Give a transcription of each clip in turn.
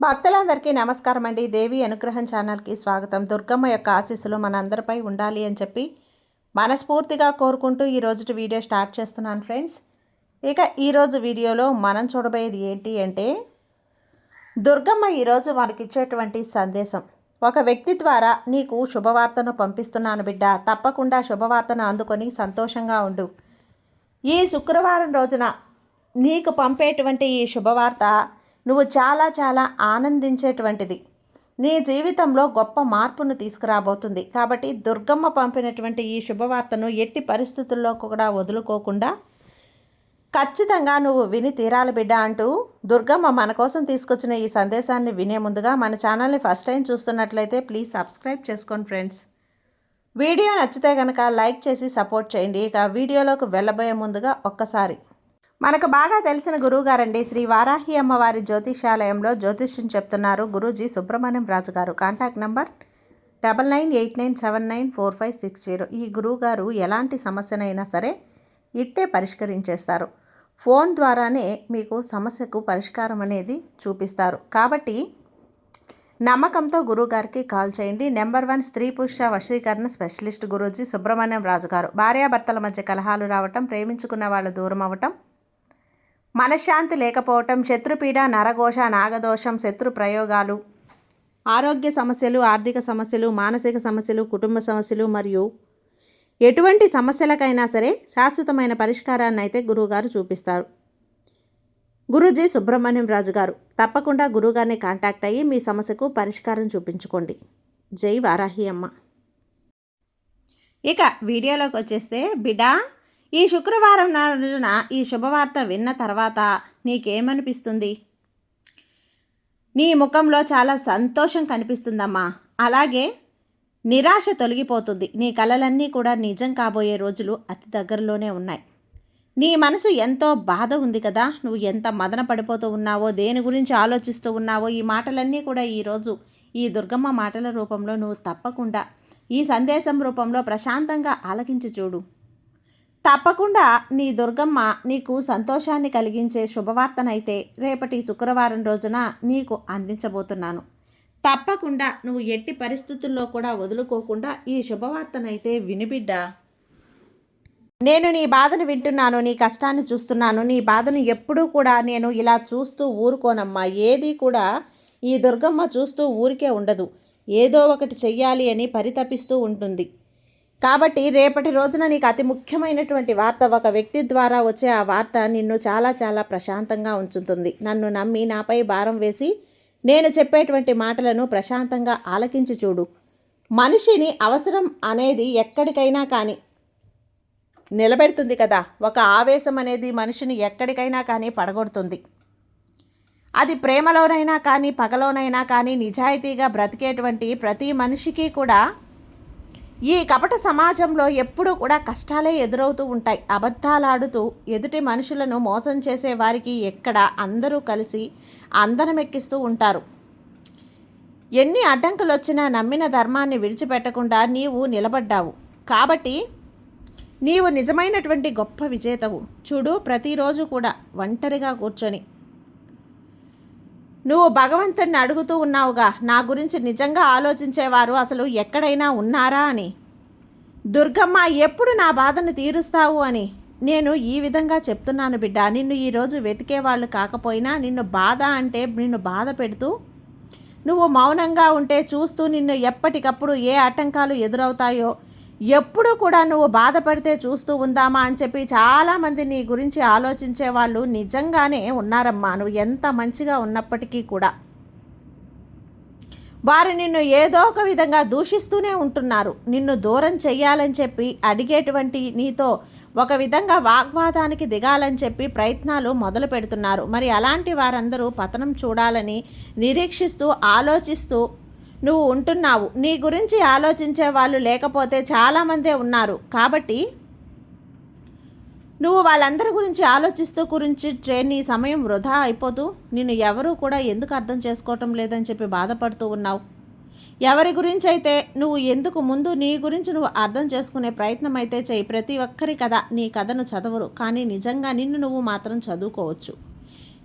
భక్తులందరికీ నమస్కారం అండి. దేవి అనుగ్రహం ఛానల్కి స్వాగతం. దుర్గమ్మ యొక్క ఆశీస్సులు మనందరిపై ఉండాలి అని చెప్పి మనస్ఫూర్తిగా కోరుకుంటూ ఈరోజు వీడియో స్టార్ట్ చేస్తున్నాను ఫ్రెండ్స్. ఇక ఈరోజు వీడియోలో మనం చూడబోయేది ఏంటి అంటే, దుర్గమ్మ ఈరోజు మనకిచ్చేటువంటి సందేశం. ఒక వ్యక్తి ద్వారా నీకు శుభవార్తను పంపిస్తున్నాను బిడ్డ, తప్పకుండా శుభవార్తను అందుకొని సంతోషంగా ఉండు. ఈ శుక్రవారం రోజున నీకు పంపేటువంటి ఈ శుభవార్త నువ్వు చాలా చాలా ఆనందించేటువంటిది. నీ జీవితంలో గొప్ప మార్పును తీసుకురాబోతుంది. కాబట్టి దుర్గమ్మ పంపినటువంటి ఈ శుభవార్తను ఎట్టి పరిస్థితుల్లో కూడా వదులుకోకుండా ఖచ్చితంగా నువ్వు విని తీరాలి బిడ్డ అంటూ దుర్గమ్మ మన కోసం తీసుకొచ్చిన ఈ సందేశాన్ని వినే ముందుగా మన ఛానల్ని ఫస్ట్ టైం చూస్తున్నట్లయితే ప్లీజ్ సబ్స్క్రైబ్ చేసుకోండి ఫ్రెండ్స్. వీడియో నచ్చితే కనుక లైక్ చేసి సపోర్ట్ చేయండి. ఇక వీడియోలోకి వెళ్ళబోయే ముందుగా ఒక్కసారి మనకు బాగా తెలిసిన గురువుగారండి, శ్రీ వారాహి అమ్మవారి జ్యోతిషాలయంలో జ్యోతిష్యం చెప్తున్నారు గురూజీ సుబ్రహ్మణ్యం రాజు గారు. Contact number 9989794560. ఈ గురువుగారు ఎలాంటి సమస్యనైనా సరే ఇట్టే పరిష్కరించేస్తారు. ఫోన్ ద్వారానే మీకు సమస్యకు పరిష్కారం అనేది చూపిస్తారు. కాబట్టి నమ్మకంతో గురువుగారికి కాల్ చేయండి. నెంబర్ 1 స్త్రీ పురుష వశీకరణ స్పెషలిస్ట్ గురూజీ సుబ్రహ్మణ్యం రాజు గారు. భార్యాభర్తల మధ్య కలహాలు రావటం, ప్రేమించుకున్న వాళ్ళు దూరం అవ్వటం, మనశ్శాంతి లేకపోవటం, శత్రుపీడ, నరఘోష, నాగదోషం, శత్రు ప్రయోగాలు, ఆరోగ్య సమస్యలు, ఆర్థిక సమస్యలు, మానసిక సమస్యలు, కుటుంబ సమస్యలు మరియు ఎటువంటి సమస్యలకైనా సరే శాశ్వతమైన పరిష్కారాన్ని అయితే గురువుగారు చూపిస్తారు. గురూజీ సుబ్రహ్మణ్యం రాజు గారు. తప్పకుండా గురువుగారిని కాంటాక్ట్ అయ్యి మీ సమస్యకు పరిష్కారం చూపించుకోండి. జై వారాహి అమ్మ. ఇక వీడియోలోకి వచ్చేస్తే, బిడ్డా, ఈ శుక్రవారం రోజున ఈ శుభవార్త విన్న తర్వాత నీకేమనిపిస్తుంది? నీ ముఖంలో చాలా సంతోషం కనిపిస్తుందమ్మా. అలాగే నిరాశ తొలగిపోతుంది. నీ కలలన్నీ కూడా నిజం కాబోయే రోజులు అతి దగ్గరలోనే ఉన్నాయి. నీ మనసు ఎంతో బాధ ఉంది కదా, నువ్వు ఎంత మదన పడిపోతూ ఉన్నావో, దేని గురించి ఆలోచిస్తూ ఉన్నావో, ఈ మాటలన్నీ కూడా ఈరోజు ఈ దుర్గమ్మ మాటల రూపంలో నువ్వు తప్పకుండా ఈ సందేశం రూపంలో ప్రశాంతంగా ఆలకించి చూడు. తప్పకుండా నీ దుర్గమ్మ నీకు సంతోషాన్ని కలిగించే శుభవార్తనైతే రేపటి శుక్రవారం రోజున నీకు అందించబోతున్నాను. తప్పకుండా నువ్వు ఎట్టి పరిస్థితుల్లో కూడా వదులుకోకుండా ఈ శుభవార్తనైతే వినిబిడ్డా. నేను నీ బాధను వింటున్నాను, నీ కష్టాన్ని చూస్తున్నాను. నీ బాధను ఎప్పుడూ కూడా నేను ఇలా చూస్తూ ఊరుకోనమ్మా. ఏది కూడా ఈ దుర్గమ్మ చూస్తూ ఊరికే ఉండదు. ఏదో ఒకటి చెయ్యాలి అని పరితపిస్తూ ఉంటుంది. కాబట్టి రేపటి రోజున నీకు అతి ముఖ్యమైనటువంటి వార్త, ఒక వ్యక్తి ద్వారా వచ్చే ఆ వార్త నిన్ను చాలా చాలా ప్రశాంతంగా ఉంచుతుంది. నన్ను నమ్మి నాపై భారం వేసి నేను చెప్పేటువంటి మాటలను ప్రశాంతంగా ఆలకించి చూడు. మనిషిని అవసరం అనేది ఎక్కడికైనా కానీ నిలబెడుతుంది కదా. ఒక ఆవేశం అనేది మనిషిని ఎక్కడికైనా కానీ పడగొడుతుంది. అది ప్రేమలోనైనా కానీ పగలోనైనా కానీ నిజాయితీగా బ్రతికేటువంటి ప్రతి మనిషికి కూడా ఈ కపట సమాజంలో ఎప్పుడూ కూడా కష్టాలే ఎదురవుతూ ఉంటాయి. అబద్ధాలాడుతూ ఎదుటి మనుషులను మోసం చేసే వారికి ఎక్కడ అందరూ కలిసి అందనమెక్కిస్తూ ఉంటారు. ఎన్ని అడ్డంకులు వచ్చినా నమ్మిన ధర్మాన్ని విడిచిపెట్టకుండా నీవు నిలబడ్డావు. కాబట్టి నీవు నిజమైనటువంటి గొప్ప విజేతవు. చూడు, ప్రతిరోజు కూడా ఒంటరిగా కూర్చొని నువ్వు భగవంతుడిని అడుగుతూ ఉన్నావుగా, నా గురించి నిజంగా ఆలోచించేవారు అసలు ఎక్కడైనా ఉన్నారా అని. దుర్గమ్మ, ఎప్పుడు నా బాధను తీరుస్తావు అని నేను ఈ విధంగా చెప్తున్నాను బిడ్డ. నిన్ను ఈరోజు వెతికే వాళ్ళు కాకపోయినా నిన్ను బాధ అంటే నిన్ను బాధ పెడుతూ నువ్వు మౌనంగా ఉంటే చూస్తూ నిన్ను ఎప్పటికప్పుడు ఏ ఆటంకాలు ఎదురవుతాయో ఎప్పుడు కూడా నువ్వు బాధపడితే చూస్తూ ఉందామా అని చెప్పి చాలామంది నీ గురించి ఆలోచించే వాళ్ళు నిజంగానే ఉన్నారమ్మా. నువ్వు ఎంత మంచిగా ఉన్నప్పటికీ కూడా వారు నిన్ను ఏదో ఒక విధంగా దూషిస్తూనే ఉంటున్నారు. నిన్ను దూరం చెయ్యాలని చెప్పి అడిగేటువంటి నీతో ఒక విధంగా వాగ్వాదానికి దిగాలని చెప్పి ప్రయత్నాలు మొదలు పెడుతున్నారు. మరి అలాంటి వారందరూ పతనం చూడాలని నిరీక్షిస్తూ ఆలోచిస్తూ నువ్వు ఉంటున్నావు. నీ గురించి ఆలోచించే వాళ్ళు లేకపోతే చాలామందే ఉన్నారు. కాబట్టి నువ్వు వాళ్ళందరి గురించి ఆలోచిస్తూ నీ సమయం వృధా అయిపోతూ నిన్ను ఎవరూ కూడా ఎందుకు అర్థం చేసుకోవటం లేదని చెప్పి బాధపడుతూ ఉన్నావు. ఎవరి గురించి అయితే నువ్వు ఎందుకు ముందు నీ గురించి నువ్వు అర్థం చేసుకునే ప్రయత్నం అయితే చేయి. ప్రతి ఒక్కరి కథ నీ కథను చదవరు, కానీ నిజంగా నిన్ను నువ్వు మాత్రం చదువుకోవచ్చు.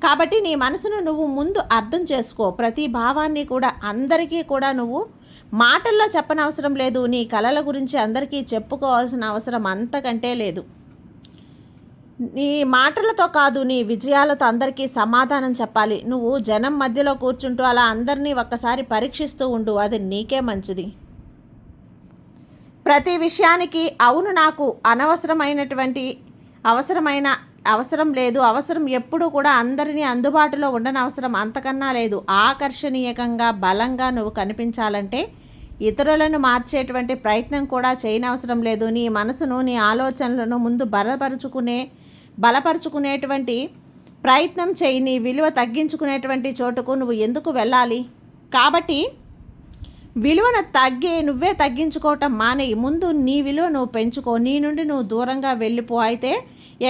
కాబట్టి నీ మనసును నువ్వు ముందు అర్థం చేసుకో. ప్రతి భావాన్ని కూడా అందరికీ కూడా నువ్వు మాటల్లో చెప్పనవసరం లేదు. నీ కలల గురించి అందరికీ చెప్పుకోవాల్సిన అవసరం అంతకంటే లేదు. నీ మాటలతో కాదు, నీ విజయాలతో అందరికీ సమాధానం చెప్పాలి. నువ్వు జనం మధ్యలో కూర్చుంటూ అలా అందరినీ ఒక్కసారి పరీక్షిస్తూ ఉండు. అది నీకే మంచిది. ప్రతి విషయానికి అవును నాకు అవసరం లేదు, అవసరం ఎప్పుడూ కూడా అందరినీ అందుబాటులో ఉండనవసరం అంతకన్నా లేదు. ఆకర్షణీయంగా బలంగా నువ్వు కనిపించాలంటే ఇతరులను మార్చేటువంటి ప్రయత్నం కూడా చేయనవసరం లేదు. నీ మనసును, నీ ఆలోచనలను ముందు బలపరుచుకునేటువంటి ప్రయత్నం చేయి. నీ విలువ తగ్గించుకునేటువంటి చోటుకు నువ్వు ఎందుకు వెళ్ళాలి? కాబట్టి విలువను నువ్వే తగ్గించుకోవటం మానేయి. ముందు నీ విలువ నువ్వు పెంచుకో. నీ నుండి నువ్వు దూరంగా వెళ్ళిపో. అయితే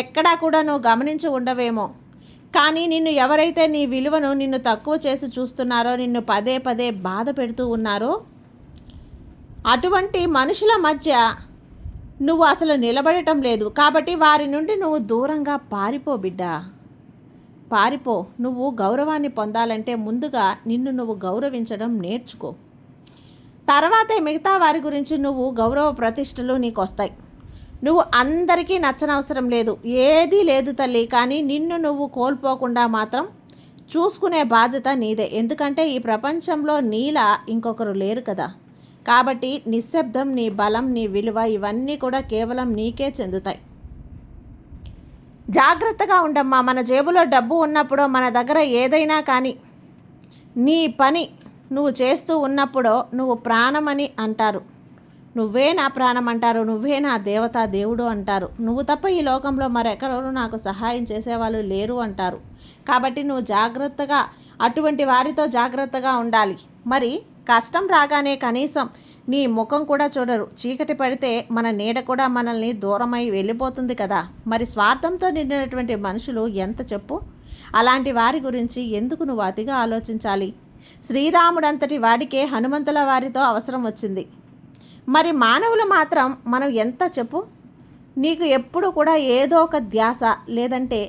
ఎక్కడా కూడా నువ్వు గమనించి ఉండవేమో, కానీ ఎవరైతే నీ విలువను నిన్ను తక్కువ చేసి చూస్తున్నారో, నిన్ను పదే పదే బాధ పెడుతూ ఉన్నారో, అటువంటి మనుషుల మధ్య నువ్వు అసలు నిలబడటం లేదు. కాబట్టి వారి నుండి నువ్వు దూరంగా పారిపో బిడ్డ, పారిపో. నువ్వు గౌరవాన్ని పొందాలంటే ముందుగా నిన్ను నువ్వు గౌరవించడం నేర్చుకో. తర్వాతే మిగతా వారి గురించి నువ్వు గౌరవ ప్రతిష్టలు నీకు వస్తాయి. నువ్వు అందరికీ నచ్చనవసరం లేదు, ఏదీ లేదు తల్లి. కానీ నిన్ను నువ్వు కోల్పోకుండా మాత్రం చూసుకునే బాధ్యత నీదే. ఎందుకంటే ఈ ప్రపంచంలో నీలా ఇంకొకరు లేరు కదా. కాబట్టి నిశ్శబ్దం, నీ బలం, నీ విలువ ఇవన్నీ కూడా కేవలం నీకే చెందుతాయి. జాగ్రత్తగా ఉండమ్మా. మన జేబులో డబ్బు ఉన్నప్పుడో, మన దగ్గర ఏదైనా కానీ నీ పని నువ్వు చేస్తూ ఉన్నప్పుడో నువ్వు ప్రాణమని అంటారు. నువ్వే నా ప్రాణం అంటారు. నువ్వే నా దేవత, దేవుడు అంటారు. నువ్వు తప్ప ఈ లోకంలో మరెక్కడో నాకు సహాయం చేసేవాళ్ళు లేరు అంటారు. కాబట్టి నువ్వు జాగ్రత్తగా అటువంటి వారితో జాగ్రత్తగా ఉండాలి. మరి కష్టం రాగానే కనీసం నీ ముఖం కూడా చూడరు. చీకటి పడితే మన నీడ కూడా మనల్ని దూరమై వెళ్ళిపోతుంది కదా. మరి స్వార్థంతో నిండినటువంటి మనుషులు ఎంత చెప్పు. అలాంటి వారి గురించి ఎందుకు నువ్వు అతిగా ఆలోచించాలి? శ్రీరాముడంతటి వాడికే హనుమంతుల వారితో అవసరం వచ్చింది. మరి మానవులు మాత్రం మనం ఎంత చెప్పు. నీకు ఎప్పుడు కూడా ఏదో ఒక ధ్యాస, లేదంటే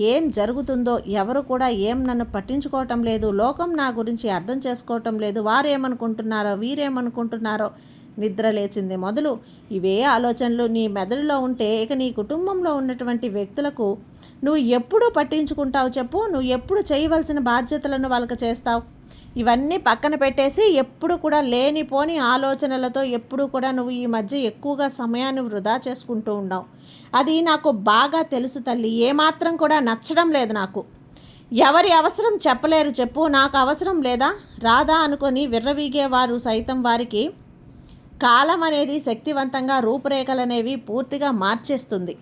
ఏం జరుగుతుందో, ఎవరు కూడా నన్ను పట్టించుకోవటం లేదు, లోకం నా గురించి అర్థం చేసుకోవటం లేదు, వారు ఏమనుకుంటున్నారో, వీరేమనుకుంటున్నారో, నిద్ర లేచింది మొదలు ఇవే ఆలోచనలు నీ మెదడులో ఉంటే ఇక నీ కుటుంబంలో ఉన్నటువంటి వ్యక్తులకు నువ్వు ఎప్పుడు పట్టించుకుంటావు చెప్పు? నువ్వు ఎప్పుడు చేయవలసిన బాధ్యతలను వాళ్ళకి చేస్తావు? ఇవన్నీ పక్కన పెట్టేసి ఎప్పుడు కూడా లేనిపోని ఆలోచనలతో ఎప్పుడు కూడా నువ్వు ఈ మధ్య ఎక్కువగా సమయాన్ని వృధా చేసుకుంటూ ఉన్నావు. అది నాకు బాగా తెలుసు తల్లి. ఏమాత్రం కూడా నచ్చడం లేదు నాకు. ఎవరి అవసరం చెప్పలేరు చెప్పు. నాకు అవసరం లేదా రాదా అనుకొని విర్రవీగేవారు సైతం వారికి కాలం అనేది శక్తివంతంగా రూపురేఖలనేవి పూర్తిగా మార్చేస్తుంది.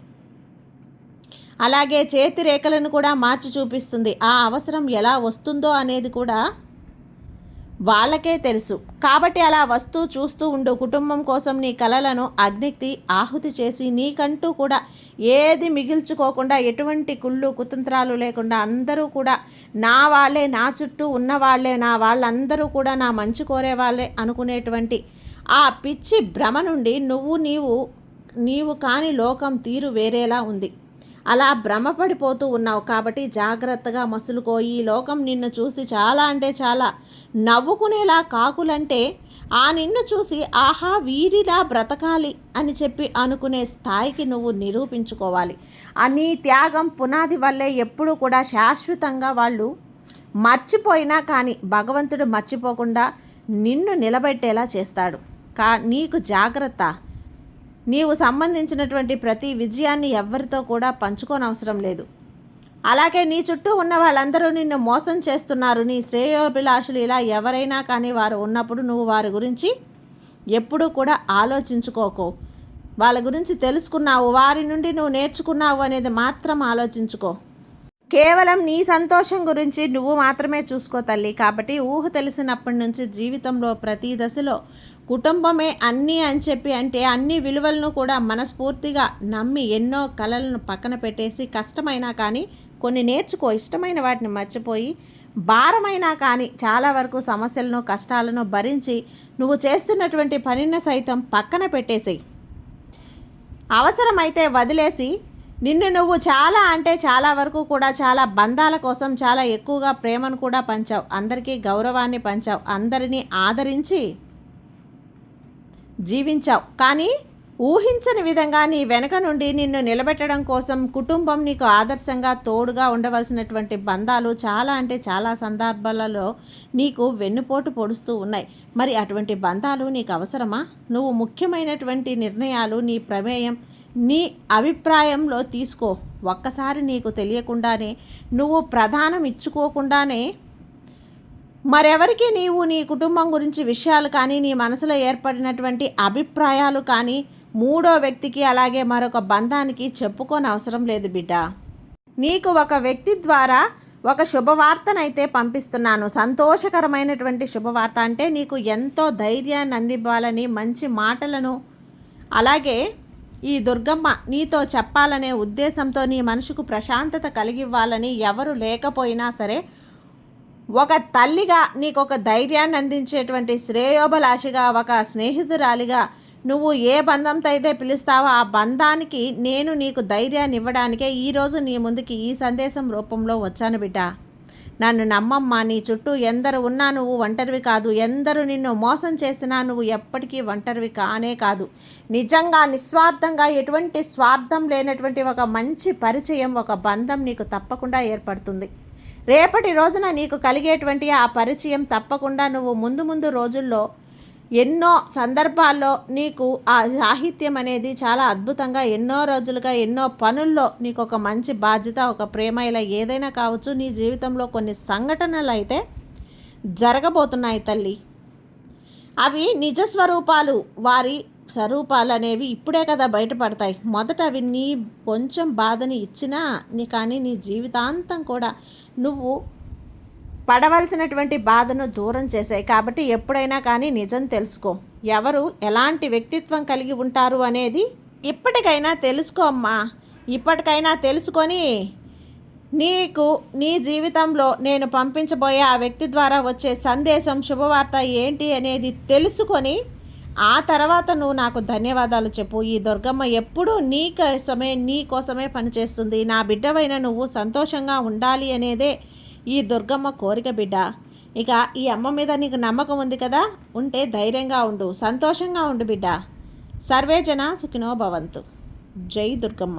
అలాగే చేతి రేఖలను కూడా మార్చి చూపిస్తుంది. ఆ అవసరం ఎలా వస్తుందో అనేది కూడా వాళ్ళకే తెలుసు. కాబట్టి అలా వస్తూ చూస్తూ ఉండు. కుటుంబం కోసం నీ కలలను అగ్నికి ఆహుతి చేసి నీకంటూ కూడా ఏది మిగిల్చుకోకుండా, ఎటువంటి కుళ్ళు కుతంత్రాలు లేకుండా అందరూ కూడా నా వాళ్ళే, నా చుట్టూ ఉన్న వాళ్ళే, నా వాళ్ళందరూ కూడా నా మంచి కోరే వాళ్ళే అనుకునేటువంటి ఆ పిచ్చి భ్రమ నుండి నీవు కాని లోకం తీరు వేరేలా ఉంది. అలా భ్రమపడిపోతూ ఉన్నావు. కాబట్టి జాగ్రత్తగా మసులుకో. ఈ లోకం నిన్ను చూసి చాలా అంటే చాలా నవ్వుకునేలా, కాకులంటే ఆ నిన్ను చూసి ఆహా వీరిలా బ్రతకాలి అని చెప్పి అనుకునే స్థాయికి నువ్వు నిరూపించుకోవాలి. నీ త్యాగం పునాది వల్లే ఎప్పుడు కూడా శాశ్వతంగా వాళ్ళు మర్చిపోయినా కానీ భగవంతుడు మర్చిపోకుండా నిన్ను నిలబెట్టేలా చేస్తాడు. నీకు జాగ్రత్త. నీవు సంబంధించినటువంటి ప్రతి విజయాన్ని ఎవరితో కూడా పంచుకోనవసరం లేదు. అలాగే నీ చుట్టూ ఉన్న వాళ్ళందరూ నిన్ను మోసం చేస్తున్నారు. నీ శ్రేయోభిలాషులు ఇలా ఎవరైనా కానీ వారు ఉన్నప్పుడు నువ్వు వారి గురించి ఎప్పుడూ కూడా ఆలోచించుకోకు. వాళ్ళ గురించి తెలుసుకున్నావు, వారి నుండి నువ్వు నేర్చుకున్నావు అనేది మాత్రం ఆలోచించుకో. కేవలం నీ సంతోషం గురించి నువ్వు మాత్రమే చూసుకో తల్లి. కాబట్టి ఊహ తెలిసినప్పటి నుంచి జీవితంలో ప్రతి దశలో కుటుంబమే అన్నీ అని చెప్పి అంటే అన్ని విలువలను కూడా మనస్ఫూర్తిగా నమ్మి ఎన్నో కలలను పక్కన పెట్టేసి కష్టమైనా కానీ కొన్ని నేర్చుకో. ఇష్టమైన వాటిని మర్చిపోయి భారమైనా కానీ చాలా వరకు సమస్యలను కష్టాలను భరించి నువ్వు చేస్తున్నటువంటి పనిని సైతం పక్కన పెట్టేసేయి. అవసరమైతే వదిలేసి నిన్ను నువ్వు చాలా అంటే చాలా వరకు కూడా చాలా బంధాల కోసం చాలా ఎక్కువగా ప్రేమను కూడా పంచావు, అందరికీ గౌరవాన్ని పంచావు, అందరినీ ఆదరించి జీవించావు. కానీ ఊహించని విధంగా నీ వెనక నుండి నిన్ను నిలబెట్టడం కోసం కుటుంబం నీకు ఆదర్శంగా తోడుగా ఉండవలసినటువంటి బంధాలు చాలా అంటే చాలా సందర్భాలలో నీకు వెన్నుపోటు పొడుస్తూ ఉన్నాయి. మరి అటువంటి బంధాలు నీకు అవసరమా? నువ్వు ముఖ్యమైనటువంటి నిర్ణయాలు నీ ప్రమేయం నీ అభిప్రాయంలో తీసుకో. ఒక్కసారి నీకు తెలియకుండానే నువ్వు ప్రధానం ఇచ్చుకోకుండానే మరెవరికి నీవు నీ కుటుంబం గురించి విషయాలు కానీ నీ మనసులో ఏర్పడినటువంటి అభిప్రాయాలు కానీ మూడో వ్యక్తికి అలాగే మరొక బంధానికి చెప్పుకోని అవసరం లేదు బిడ్డ. నీకు ఒక వ్యక్తి ద్వారా ఒక శుభవార్తనైతే పంపిస్తున్నాను. సంతోషకరమైనటువంటి శుభవార్త. అంటే నీకు ఎంతో ధైర్యాన్ని అందివ్వాలని, మంచి మాటలను, అలాగే ఈ దుర్గమ్మ నీతో చెప్పాలనే ఉద్దేశంతో నీ మనసుకు ప్రశాంతత కలిగివ్వాలని, ఎవరు లేకపోయినా సరే ఒక తల్లిగా నీకు ఒక ధైర్యాన్ని అందించేటువంటి శ్రేయోభిలాషిగా, ఒక స్నేహితురాలిగా నువ్వు ఏ బంధంతో అయితే పిలుస్తావో ఆ బంధానికి నేను నీకు ధైర్యాన్ని ఇవ్వడానికే ఈరోజు నీ ముందుకి ఈ సందేశం రూపంలో వచ్చాను బిడ్డ. నన్ను నమ్మమ్మా. నీ చుట్టూ ఎందరు ఉన్నా నువ్వు ఒంటరివి కాదు. ఎందరు నిన్ను మోసం చేసినా నువ్వు ఎప్పటికీ ఒంటరివి కానే కాదు. నిజంగా నిస్వార్థంగా ఎటువంటి స్వార్థం లేనటువంటి ఒక మంచి పరిచయం, ఒక బంధం నీకు తప్పకుండా ఏర్పడుతుంది. రేపటి రోజున నీకు కలిగేటువంటి ఆ పరిచయం తప్పకుండా నువ్వు ముందు ముందు రోజుల్లో ఎన్నో సందర్భాల్లో నీకు ఆ సాహిత్యం అనేది చాలా అద్భుతంగా ఎన్నో రోజులుగా ఎన్నో పనుల్లో నీకు ఒక మంచి బాధ్యత, ఒక ప్రేమ, ఇలా ఏదైనా కావచ్చు, నీ జీవితంలో కొన్ని సంఘటనలు అయితే జరగబోతున్నాయి తల్లి. అవి నిజ స్వరూపాలు, వారి స్వరూపాలు అనేవి ఇప్పుడే కదా బయటపడతాయి. మొదట అవి నీ కొంచెం బాధని ఇచ్చినా కానీ నీ జీవితాంతం కూడా నువ్వు పడవలసినటువంటి బాధను దూరం చేశాయి. కాబట్టి ఎప్పుడైనా కానీ నిజం తెలుసుకో. ఎవరు ఎలాంటి వ్యక్తిత్వం కలిగి ఉంటారు అనేది ఇప్పటికైనా తెలుసుకో అమ్మా. ఇప్పటికైనా తెలుసుకొని నీకు నీ జీవితంలో నేను పంపించబోయే ఆ వ్యక్తి ద్వారా వచ్చే సందేశం, శుభవార్త ఏంటి అనేది తెలుసుకొని ఆ తర్వాత నువ్వు నాకు ధన్యవాదాలు చెప్పు. ఈ దుర్గమ్మ ఎప్పుడూ నీ కోసమే పనిచేస్తుంది. నా బిడ్డవైన నువ్వు సంతోషంగా ఉండాలి అనేదే ఈ దుర్గమ్మ కోరిక బిడ్డ. ఇక ఈ అమ్మ మీద నీకు నమ్మకం ఉంది కదా, ఉంటే ధైర్యంగా ఉండు, సంతోషంగా ఉండు బిడ్డ. సర్వేజన సుఖినో భవంతు. జై దుర్గమ్మ.